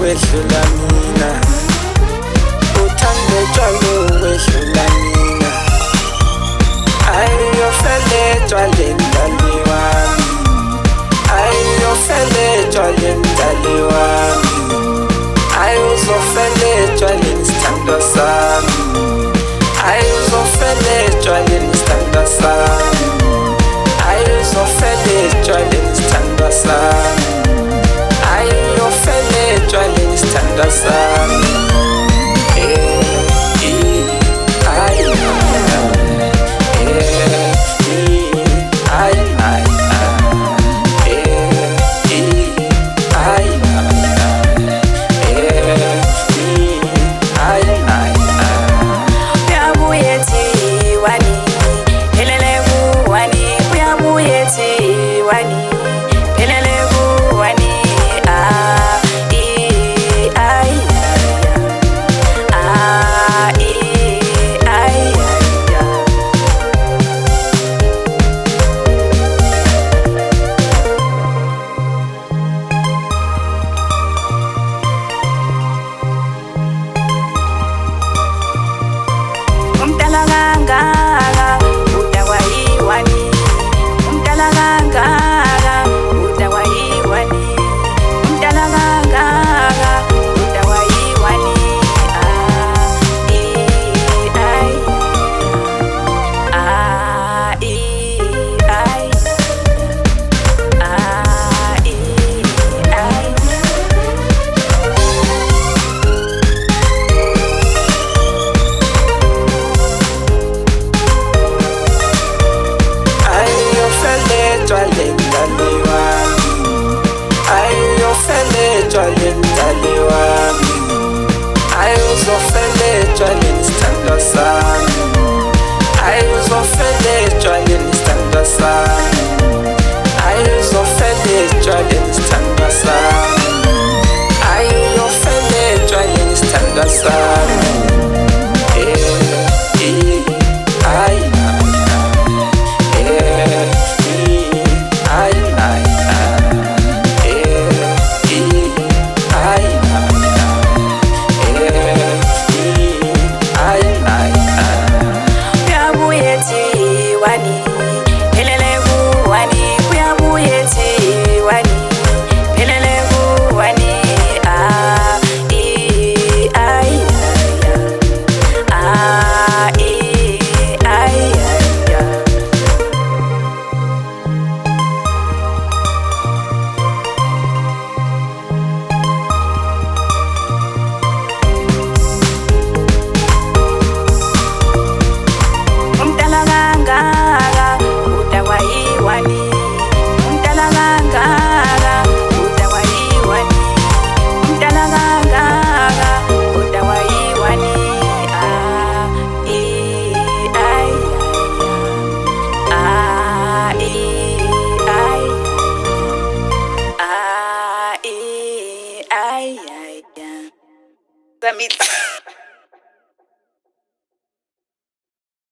wedlula mina, uthande tshwala wedlula mina. Ayiyofele tshwaleni mdali wami, ayiyofele tshwaleni mdali wami, ayuzofele tshwaleni sithandwa sami, ayuzofele tshwaleni sithandwa sami, ayuzofele tshwaleni sithandwa sami, ayiyofele tshwaleni sithandwa sami. Tshwaleni mdali wami, ayuzofele tshwaleni sithandwa sami, ayuzofele tshwaleni sithandwa sami, ayuzofele tshwaleni sithandwa sami, ayuyofele tshwaleni sithandwa sami. Samita.